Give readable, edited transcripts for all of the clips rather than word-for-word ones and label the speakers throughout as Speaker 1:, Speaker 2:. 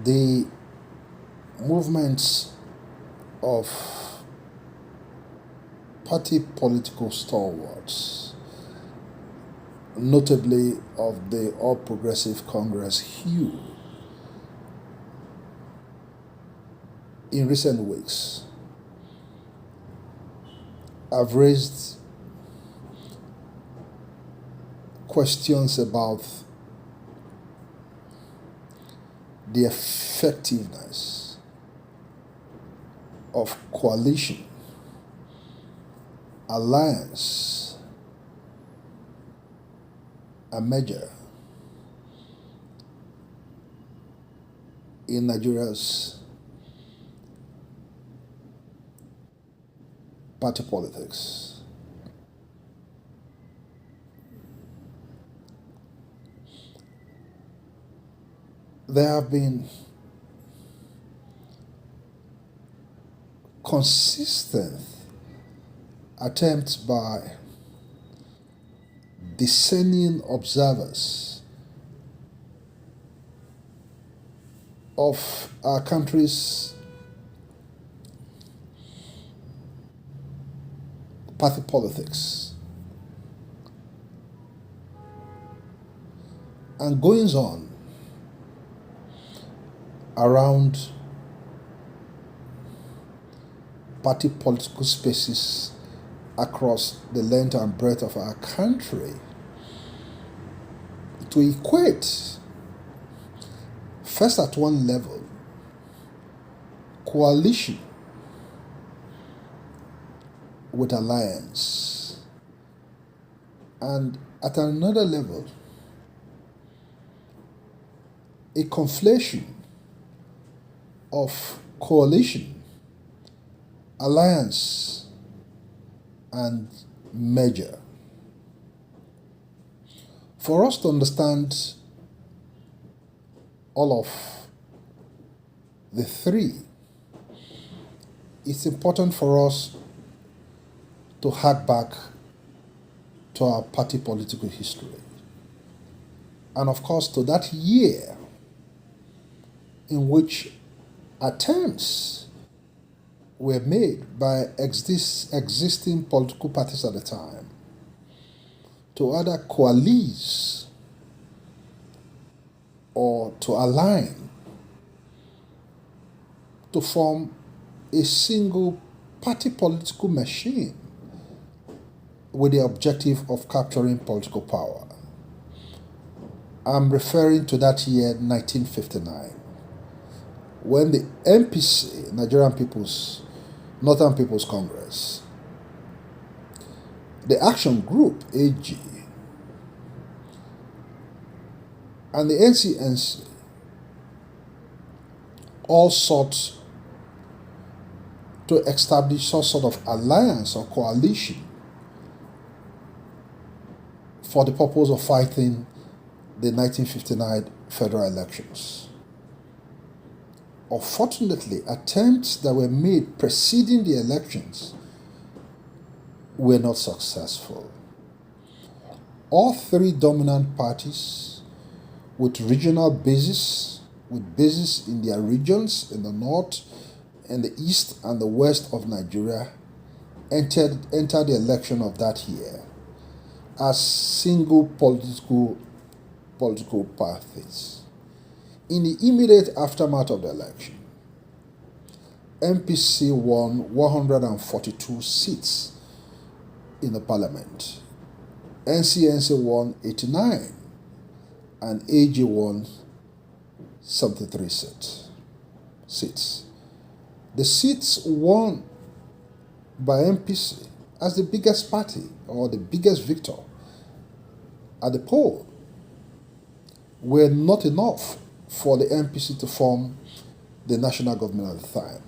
Speaker 1: The movements of party political stalwarts, notably of the All Progressive Congress hue, in recent weeks have raised questions about the effectiveness of coalition, alliance, and merger in Nigeria's party politics. There have been consistent attempts by discerning observers of our country's party politics and goings on around party political spaces across the length and breadth of our country to equate, first at one level, coalition with alliance, and at another level, a conflation of coalition, alliance, and merger. For us to understand all of the three, it's important for us to hark back to our party political history. And of course, to that year in which attempts were made by existing political parties at the time to either coalesce or to align to form a single party political machine with the objective of capturing political power. I'm referring to that year, 1959, when the NPC, Northern People's Congress, the Action Group, AG, and the NCNC all sought to establish some sort of alliance or coalition for the purpose of fighting the 1959 federal elections. Unfortunately, attempts that were made preceding the elections were not successful. All three dominant parties with regional bases, with bases in their regions in the north, and the east and the west of Nigeria, entered the election of that year as single political parties. In the immediate aftermath of the election, NPC won 142 seats in the parliament, NCNC won 89, and AG won 73 seats. The seats won by NPC as the biggest party or the biggest victor at the poll were not enough for the NPC to form the national government at the time,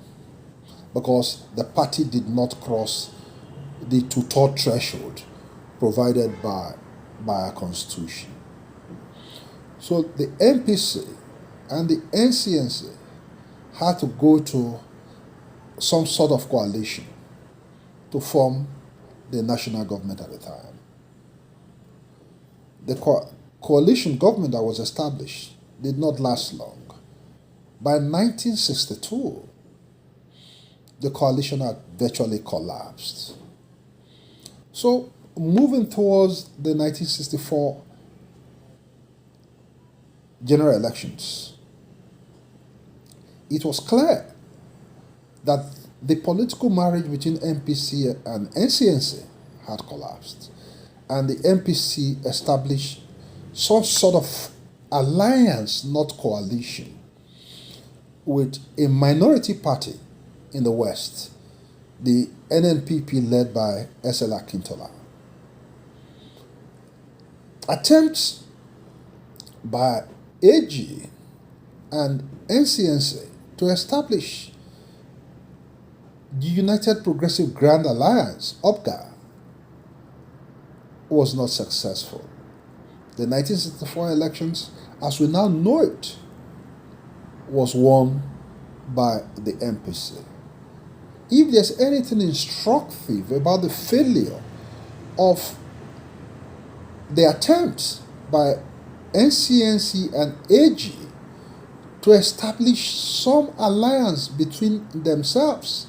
Speaker 1: because the party did not cross the two-third threshold provided by our constitution. So the NPC and the NCNC had to go to some sort of coalition to form the national government at the time. The coalition government that was established did not last long, By 1962, the coalition had virtually collapsed. So, moving towards the 1964 general elections, it was clear that the political marriage between NPC and NCNC had collapsed, and the NPC established some sort of alliance, not coalition, with a minority party in the West, the NNPP led by SL Akintola. Attempts by AG and NCNC to establish the United Progressive Grand Alliance, UPGA, was not successful. The 1964 elections, as we now know it, was won by the NPC. If there's anything instructive about the failure of the attempts by NCNC and AG to establish some alliance between themselves,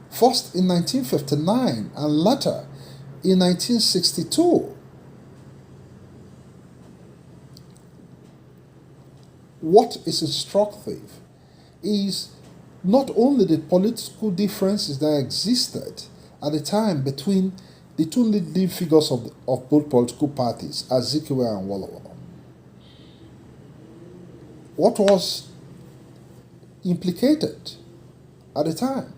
Speaker 1: first in 1959 and later in 1962, what is instructive is not only the political differences that existed at the time between the two leading figures of both political parties, Azikiwe and Wolowo. What was implicated at the time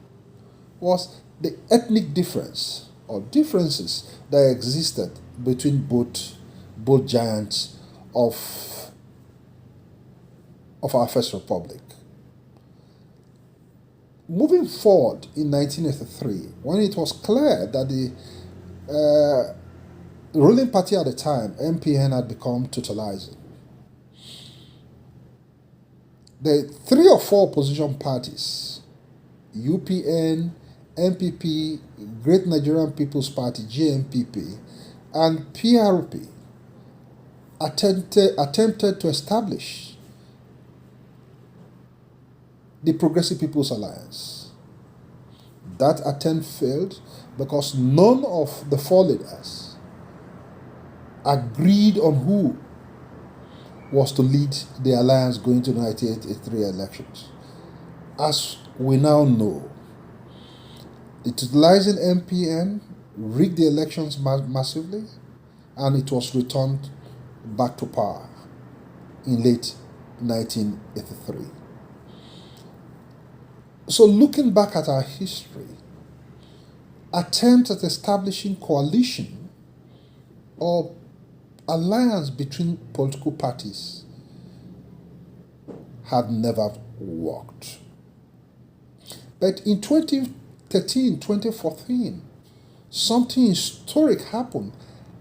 Speaker 1: was the ethnic difference or differences that existed between both giants of our First Republic. Moving forward in 1983, when it was clear that the ruling party at the time, MPN, had become totalizing, the 3 or 4 opposition parties, UPN, NPP, Great Nigerian People's Party, GNPP, and PRP, attempted to establish the Progressive People's Alliance. That attempt failed because none of the 4 leaders agreed on who was to lead the alliance going to the 1983 elections. As we now know, the totalizing MPN rigged the elections massively, and it was returned back to power in late 1983. So looking back at our history, attempts at establishing coalition or alliance between political parties had never worked. But in 2013, 2014, something historic happened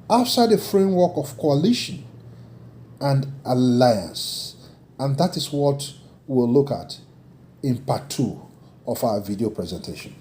Speaker 1: outside the framework of coalition and alliance. And that is what we'll look at in part 2 of our video presentation.